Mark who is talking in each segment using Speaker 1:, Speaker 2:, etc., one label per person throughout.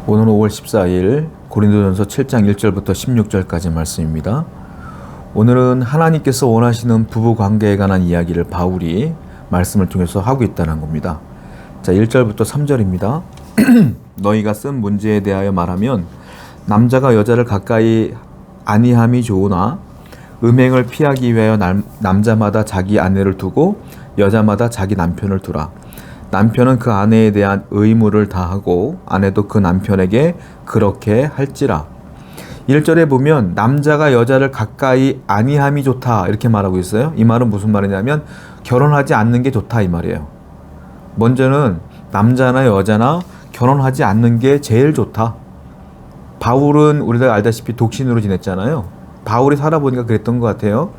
Speaker 1: 오늘은 5월 14일 고린도전서 7장 1절부터 16절까지 말씀입니다. 오늘은 하나님께서 원하시는 부부 관계에 관한 이야기를 바울이 말씀을 통해서 하고 있다는 겁니다. 자, 1절부터 3절입니다. 너희가 쓴 문제에 대하여 말하면 남자가 여자를 가까이 아니함이 좋으나 음행을 피하기 위하여 남자마다 자기 아내를 두고 여자마다 자기 남편을 두라. 남편은 그 아내에 대한 의무를 다하고 아내도 그 남편에게 그렇게 할지라. 1절에 보면 남자가 여자를 가까이 아니함이 좋다 이렇게 말하고 있어요. 이 말은 무슨 말이냐면 결혼하지 않는 게 좋다 이 말이에요. 먼저는 남자나 여자나 결혼하지 않는 게 제일 좋다. 바울은 우리가 알다시피 독신으로 지냈잖아요. 바울이 살아보니까 그랬던 것 같아요.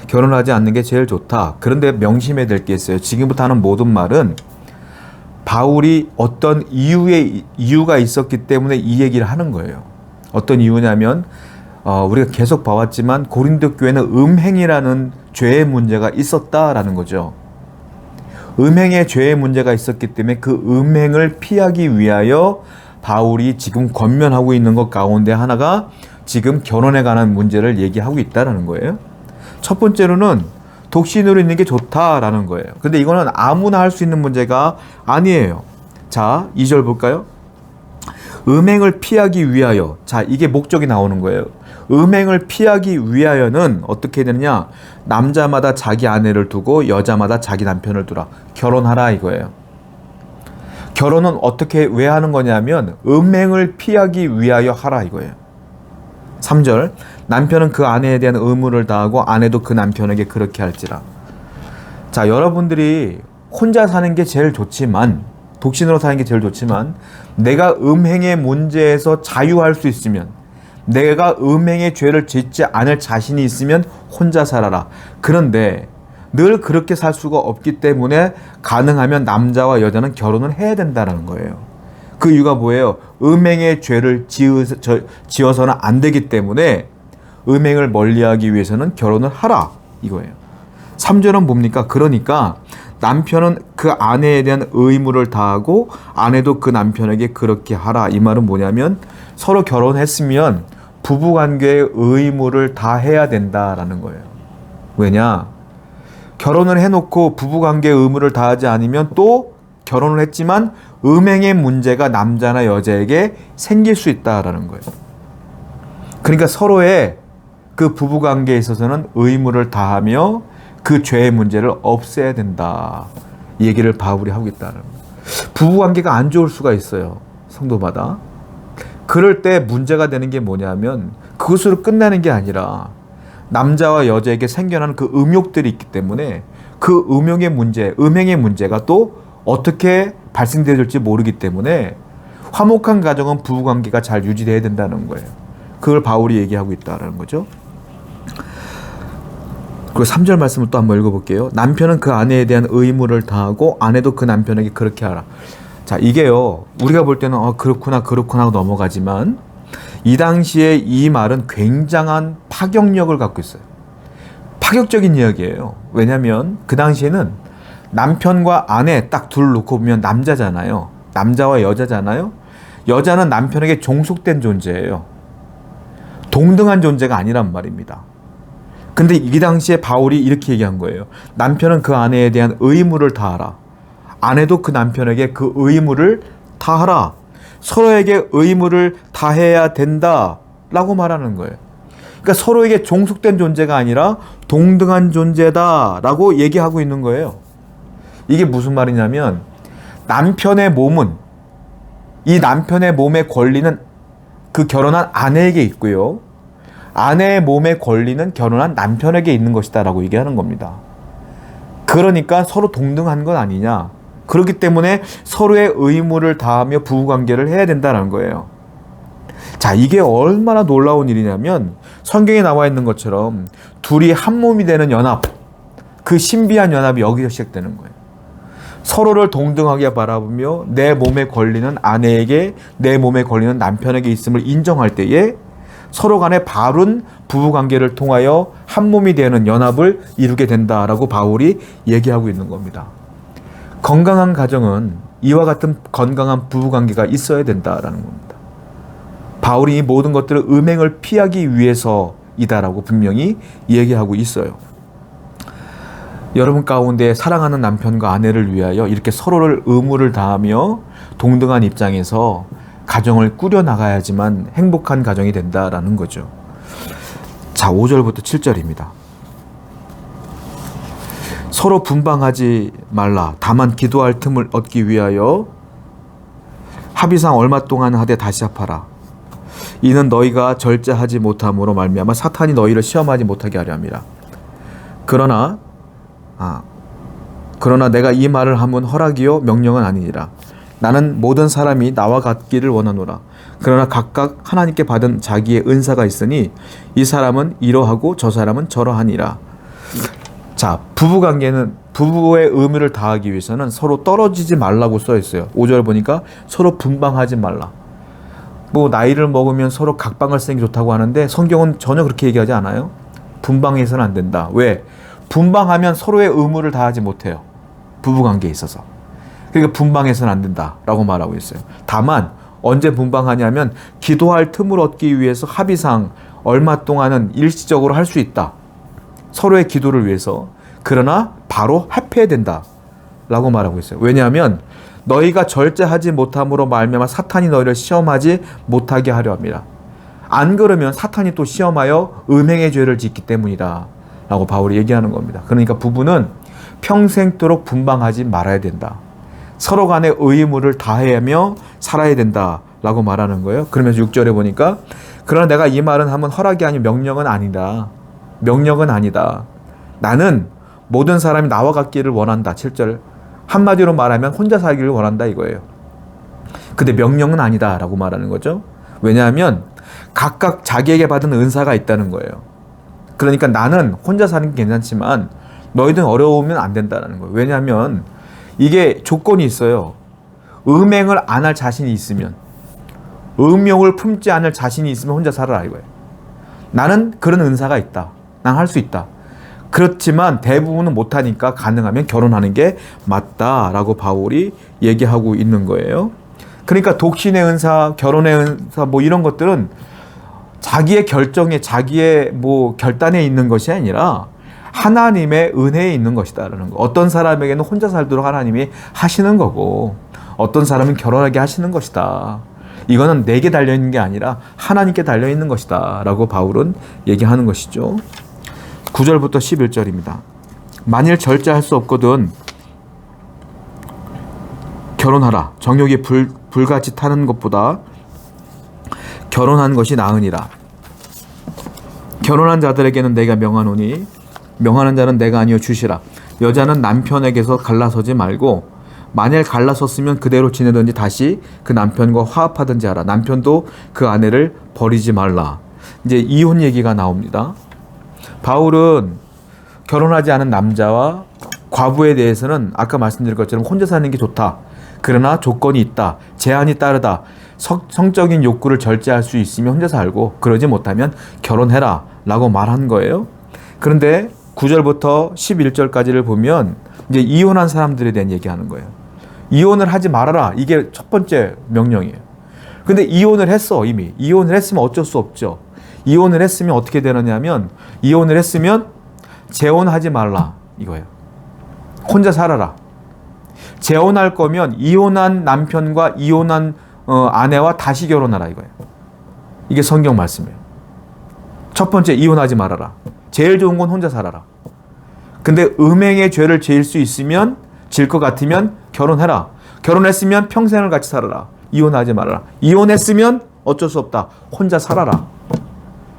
Speaker 1: 결혼하지 않는 게 제일 좋다. 그런데 명심해야 될 게 있어요. 지금부터 하는 모든 말은 바울이 어떤 이유가 있었기 때문에 이 얘기를 하는 거예요. 어떤 이유냐면 우리가 계속 봐왔지만 고린도 교회는 음행이라는 죄의 문제가 있었다라는 거죠. 음행의 죄의 문제가 있었기 때문에 그 음행을 피하기 위하여 바울이 지금 권면하고 있는 것 가운데 하나가 지금 결혼에 관한 문제를 얘기하고 있다는 거예요. 첫 번째로는 독신으로 있는 게 좋다라는 거예요. 근데 이거는 아무나 할 수 있는 문제가 아니에요. 자, 2절 볼까요? 음행을 피하기 위하여. 자, 이게 목적이 나오는 거예요. 음행을 피하기 위하여는 어떻게 되느냐? 남자마다 자기 아내를 두고 여자마다 자기 남편을 두라. 결혼하라 이거예요. 결혼은 어떻게 왜 하는 거냐면 음행을 피하기 위하여 하라 이거예요. 3절 남편은 그 아내에 대한 의무를 다하고 아내도 그 남편에게 그렇게 할지라. 자, 여러분들이 혼자 사는 게 제일 좋지만 독신으로 사는 게 제일 좋지만 내가 음행의 문제에서 자유할 수 있으면 내가 음행의 죄를 짓지 않을 자신이 있으면 혼자 살아라. 그런데 늘 그렇게 살 수가 없기 때문에 가능하면 남자와 여자는 결혼을 해야 된다는 거예요. 그 이유가 뭐예요? 음행의 죄를 지어서는 안 되기 때문에 음행을 멀리하기 위해서는 결혼을 하라 이거예요. 3절은 뭡니까? 그러니까 남편은 그 아내에 대한 의무를 다하고 아내도 그 남편에게 그렇게 하라. 이 말은 뭐냐면 서로 결혼했으면 부부관계의 의무를 다 해야 된다라는 거예요. 왜냐? 결혼을 해놓고 부부관계의 의무를 다하지 않으면 또 결혼을 했지만 음행의 문제가 남자나 여자에게 생길 수 있다라는 거예요. 그러니까 서로의 그 부부관계에 있어서는 의무를 다하며 그 죄의 문제를 없애야 된다. 이 얘기를 바울이 하고 있다는 거예요. 부부관계가 안 좋을 수가 있어요. 성도마다. 그럴 때 문제가 되는 게 뭐냐면 그것으로 끝나는 게 아니라 남자와 여자에게 생겨나는 그 음욕들이 있기 때문에 그 음욕의 문제, 음행의 문제가 또 어떻게 발생될지 모르기 때문에 화목한 가정은 부부관계가 잘 유지돼야 된다는 거예요. 그걸 바울이 얘기하고 있다는 거죠. 그리고 3절 말씀을 또 한번 읽어볼게요. 남편은 그 아내에 대한 의무를 다하고 아내도 그 남편에게 그렇게 하라. 자, 이게요. 우리가 볼 때는 그렇구나 하고 넘어가지만 이 당시에 이 말은 굉장한 파격력을 갖고 있어요. 파격적인 이야기예요. 왜냐하면 그 당시에는 남편과 아내 딱 둘 놓고 보면 남자잖아요. 남자와 여자잖아요. 여자는 남편에게 종속된 존재예요. 동등한 존재가 아니란 말입니다. 근데 이 당시에 바울이 이렇게 얘기한 거예요. 남편은 그 아내에 대한 의무를 다하라. 아내도 그 남편에게 그 의무를 다하라. 서로에게 의무를 다해야 된다라고 말하는 거예요. 그러니까 서로에게 종속된 존재가 아니라 동등한 존재다라고 얘기하고 있는 거예요. 이게 무슨 말이냐면 남편의 몸은 이 남편의 몸의 권리는 그 결혼한 아내에게 있고요. 아내의 몸의 권리는 결혼한 남편에게 있는 것이다 라고 얘기하는 겁니다. 그러니까 서로 동등한 건 아니냐. 그렇기 때문에 서로의 의무를 다하며 부부관계를 해야 된다는 거예요. 자, 이게 얼마나 놀라운 일이냐면 성경에 나와 있는 것처럼 둘이 한 몸이 되는 연합, 그 신비한 연합이 여기서 시작되는 거예요. 서로를 동등하게 바라보며 내 몸의 권리는 아내에게, 내 몸의 권리는 남편에게 있음을 인정할 때에 서로 간에 바른 부부관계를 통하여 한 몸이 되는 연합을 이루게 된다라고 바울이 얘기하고 있는 겁니다. 건강한 가정은 이와 같은 건강한 부부관계가 있어야 된다라는 겁니다. 바울이 이 모든 것들을 음행을 피하기 위해서이다라고 분명히 얘기하고 있어요. 여러분 가운데 사랑하는 남편과 아내를 위하여 이렇게 서로를 의무를 다하며 동등한 입장에서 가정을 꾸려나가야지만 행복한 가정이 된다라는 거죠. 자, 5절부터 7절입니다. 서로 분방하지 말라. 다만 기도할 틈을 얻기 위하여 합의상 얼마 동안 하되 다시 합하라. 이는 너희가 절제하지 못함으로 말미암아 사탄이 너희를 시험하지 못하게 하려 함이라. 그러나 내가 이 말을 하면 허락이요 명령은 아니니라. 나는 모든 사람이 나와 같기를 원하노라. 그러나 각각 하나님께 받은 자기의 은사가 있으니 이 사람은 이러하고 저 사람은 저러하니라. 자, 부부관계는 부부의 의무를 다하기 위해서는 서로 떨어지지 말라고 써 있어요. 5절 보니까 서로 분방하지 말라. 뭐 나이를 먹으면 서로 각방을 쓰는 게 좋다고 하는데 성경은 전혀 그렇게 얘기하지 않아요. 분방해서는 안 된다. 왜? 분방하면 서로의 의무를 다하지 못해요. 부부관계에 있어서. 그러니까 분방해서는 안 된다라고 말하고 있어요. 다만 언제 분방하냐면 기도할 틈을 얻기 위해서 합의상 얼마 동안은 일시적으로 할 수 있다. 서로의 기도를 위해서. 그러나 바로 합해야 된다라고 말하고 있어요. 왜냐하면 너희가 절제하지 못함으로 말미암아 사탄이 너희를 시험하지 못하게 하려 합니다. 안 그러면 사탄이 또 시험하여 음행의 죄를 짓기 때문이다 라고 바울이 얘기하는 겁니다. 그러니까 부부는 평생도록 분방하지 말아야 된다. 서로 간의 의무를 다하며 살아야 된다라고 말하는 거예요. 그러면서 6절에 보니까 그러나 내가 이 말은 하면 허락이 아닌 명령은 아니다. 명령은 아니다. 나는 모든 사람이 나와 같기를 원한다. 7절. 한마디로 말하면 혼자 살기를 원한다 이거예요. 근데 명령은 아니다 라고 말하는 거죠. 왜냐하면 각각 자기에게 받은 은사가 있다는 거예요. 그러니까 나는 혼자 사는 게 괜찮지만 너희들은 어려우면 안 된다는 거예요. 왜냐하면 이게 조건이 있어요. 음행을 안 할 자신이 있으면, 음욕을 품지 않을 자신이 있으면 혼자 살아라 이거예요. 나는 그런 은사가 있다. 난 할 수 있다. 그렇지만 대부분은 못하니까 가능하면 결혼하는 게 맞다라고 바울이 얘기하고 있는 거예요. 그러니까 독신의 은사, 결혼의 은사 뭐 이런 것들은 자기의 결정에, 자기의 뭐 결단에 있는 것이 아니라 하나님의 은혜에 있는 것이다라는 거. 어떤 사람에게는 혼자 살도록 하나님이 하시는 거고 어떤 사람은 결혼하게 하시는 것이다. 이거는 내게 달려있는 게 아니라 하나님께 달려있는 것이다 라고 바울은 얘기하는 것이죠. 9절부터 11절입니다. 만일 절제할 수 없거든 결혼하라. 정욕이 불같이 타는 것보다 결혼한 것이 나으니라. 결혼한 자들에게는 내가 명하노니 명하는 자는 내가 아니요 주시라. 여자는 남편에게서 갈라서지 말고 만일 갈라섰으면 그대로 지내든지 다시 그 남편과 화합하든지 하라. 남편도 그 아내를 버리지 말라. 이제 이혼 얘기가 나옵니다. 바울은 결혼하지 않은 남자와 과부에 대해서는 아까 말씀드린 것처럼 혼자 사는 게 좋다. 그러나 조건이 있다. 제한이 따르다. 성적인 욕구를 절제할 수 있으면 혼자 살고 그러지 못하면 결혼해라 라고 말한 거예요. 그런데 9절부터 11절까지를 보면 이제 이혼한 사람들에 대한 얘기하는 거예요. 이혼을 하지 말아라. 이게 첫 번째 명령이에요. 근데 이혼을 했어 이미. 이혼을 했으면 어쩔 수 없죠. 이혼을 했으면 어떻게 되느냐면 이혼을 했으면 재혼하지 말라 이거예요. 혼자 살아라. 재혼할 거면 이혼한 남편과 이혼한 아내와 다시 결혼하라 이거예요. 이게 성경 말씀이에요. 첫 번째 이혼하지 말아라. 제일 좋은 건 혼자 살아라. 근데 음행의 죄를 지을 수 있으면 질 것 같으면 결혼해라. 결혼했으면 평생을 같이 살아라. 이혼하지 말아라. 이혼했으면 어쩔 수 없다. 혼자 살아라.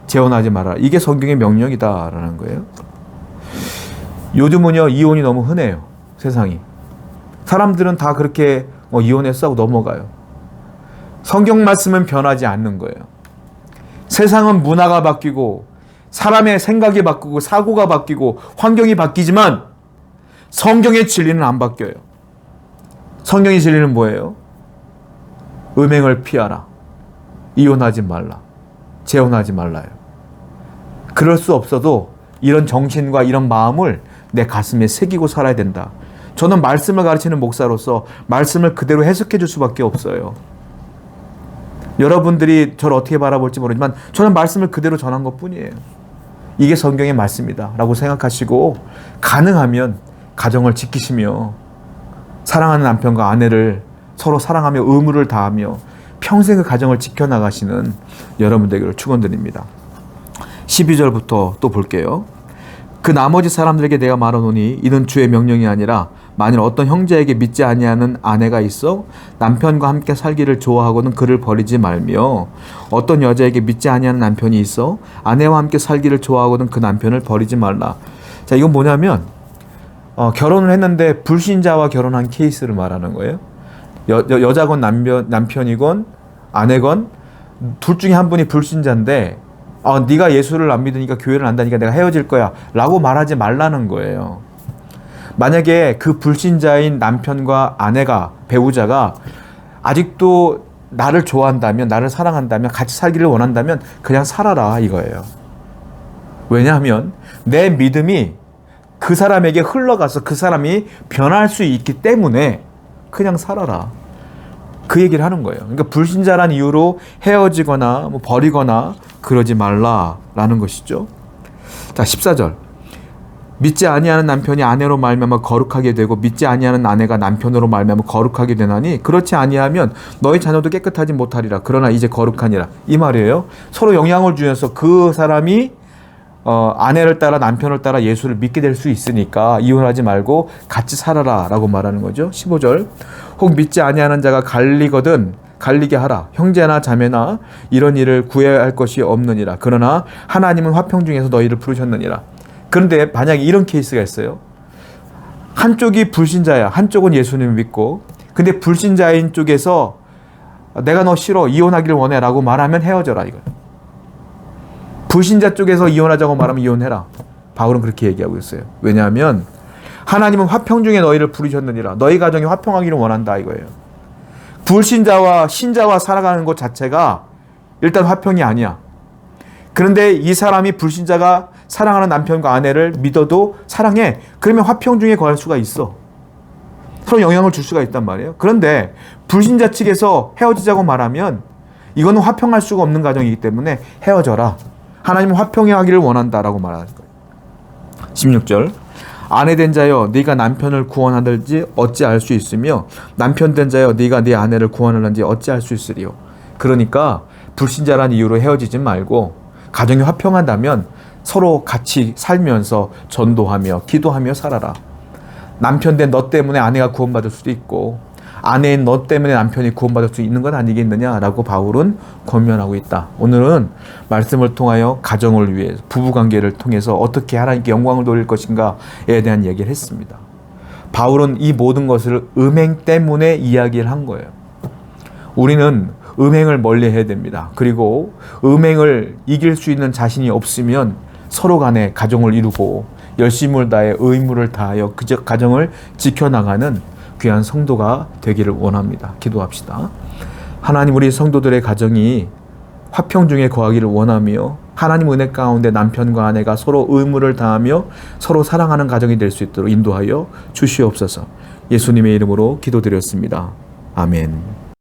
Speaker 1: 재혼하지 말아라. 이게 성경의 명령이다라는 거예요. 요즘은요 이혼이 너무 흔해요. 세상이. 사람들은 다 그렇게 이혼했어 하고 넘어가요. 성경 말씀은 변하지 않는 거예요. 세상은 문화가 바뀌고 사람의 생각이 바뀌고 사고가 바뀌고 환경이 바뀌지만 성경의 진리는 안 바뀌어요. 성경의 진리는 뭐예요? 음행을 피하라. 이혼하지 말라. 재혼하지 말라요. 그럴 수 없어도 이런 정신과 이런 마음을 내 가슴에 새기고 살아야 된다. 저는 말씀을 가르치는 목사로서 말씀을 그대로 해석해 줄 수밖에 없어요. 여러분들이 저를 어떻게 바라볼지 모르지만 저는 말씀을 그대로 전한 것뿐이에요. 이게 성경의 말씀이다 라고 생각하시고 가능하면 가정을 지키시며 사랑하는 남편과 아내를 서로 사랑하며 의무를 다하며 평생 그 가정을 지켜나가시는 여러분 되기를 축원드립니다. 12절부터 또 볼게요. 그 나머지 사람들에게 내가 말하노니 이는 주의 명령이 아니라 만일 어떤 형제에게 믿지 아니하는 아내가 있어 남편과 함께 살기를 좋아하고는 그를 버리지 말며 어떤 여자에게 믿지 아니하는 남편이 있어 아내와 함께 살기를 좋아하고는 그 남편을 버리지 말라. 자, 이건 뭐냐면 결혼을 했는데 불신자와 결혼한 케이스를 말하는 거예요. 여자건 남편이건 아내건 둘 중에 한 분이 불신자인데 네가 예수를 안 믿으니까 교회를 안 다니니까 내가 헤어질 거야 라고 말하지 말라는 거예요. 만약에 그 불신자인 남편과 아내가 배우자가 아직도 나를 좋아한다면 나를 사랑한다면 같이 살기를 원한다면 그냥 살아라 이거예요. 왜냐하면 내 믿음이 그 사람에게 흘러가서 그 사람이 변할 수 있기 때문에 그냥 살아라. 그 얘기를 하는 거예요. 그러니까 불신자란 이유로 헤어지거나 뭐 버리거나 그러지 말라라는 것이죠. 자, 14절. 믿지 아니하는 남편이 아내로 말미암아 거룩하게 되고 믿지 아니하는 아내가 남편으로 말미암아 거룩하게 되나니 그렇지 아니하면 너희 자녀도 깨끗하지 못하리라. 그러나 이제 거룩하니라. 이 말이에요. 서로 영향을 주면서 그 사람이 아내를 따라 남편을 따라 예수를 믿게 될 수 있으니까 이혼하지 말고 같이 살아라 라고 말하는 거죠. 15절. 혹 믿지 아니하는 자가 갈리거든 갈리게 하라. 형제나 자매나 이런 일을 구해야 할 것이 없느니라. 그러나 하나님은 화평 중에서 너희를 부르셨느니라. 그런데 만약에 이런 케이스가 있어요. 한쪽이 불신자야. 한쪽은 예수님을 믿고 근데 불신자인 쪽에서 내가 너 싫어 이혼하기를 원해 라고 말하면 헤어져라 이거예요. 불신자 쪽에서 이혼하자고 말하면 이혼해라. 바울은 그렇게 얘기하고 있어요. 왜냐하면 하나님은 화평 중에 너희를 부르셨느니라. 너희 가정이 화평하기를 원한다 이거예요. 불신자와 신자와 살아가는 것 자체가 일단 화평이 아니야. 그런데 이 사람이 불신자가 사랑하는 남편과 아내를 믿어도 사랑해. 그러면 화평 중에 거할 수가 있어. 서로 영향을 줄 수가 있단 말이에요. 그런데 불신자 측에서 헤어지자고 말하면 이거는 화평할 수가 없는 가정이기 때문에 헤어져라. 하나님은 화평하기를 원한다라고 말하는 거예요. 16절. 아내 된 자여 네가 남편을 구원하든지 어찌할 수 있으며 남편 된 자여 네가 네 아내를 구원하든지 어찌할 수 있으리요. 그러니까 불신자란 이유로 헤어지지 말고 가정이 화평한다면 서로 같이 살면서 전도하며 기도하며 살아라. 남편 된 너 때문에 아내가 구원받을 수도 있고 아내인 너 때문에 남편이 구원받을 수 있는 건 아니겠느냐라고 바울은 권면하고 있다. 오늘은 말씀을 통하여 가정을 위해 부부관계를 통해서 어떻게 하나님께 영광을 돌릴 것인가에 대한 얘기를 했습니다. 바울은 이 모든 것을 음행 때문에 이야기를 한 거예요. 우리는 음행을 멀리해야 됩니다. 그리고 음행을 이길 수 있는 자신이 없으면 서로 간에 가정을 이루고 열심을 다해 의무를 다하여 그 가정을 지켜나가는 귀한 성도가 되기를 원합니다. 기도합시다. 하나님, 우리 성도들의 가정이 화평 중에 거하기를 원하며 하나님 은혜 가운데 남편과 아내가 서로 의무를 다하며 서로 사랑하는 가정이 될 수 있도록 인도하여 주시옵소서. 예수님의 이름으로 기도드렸습니다. 아멘.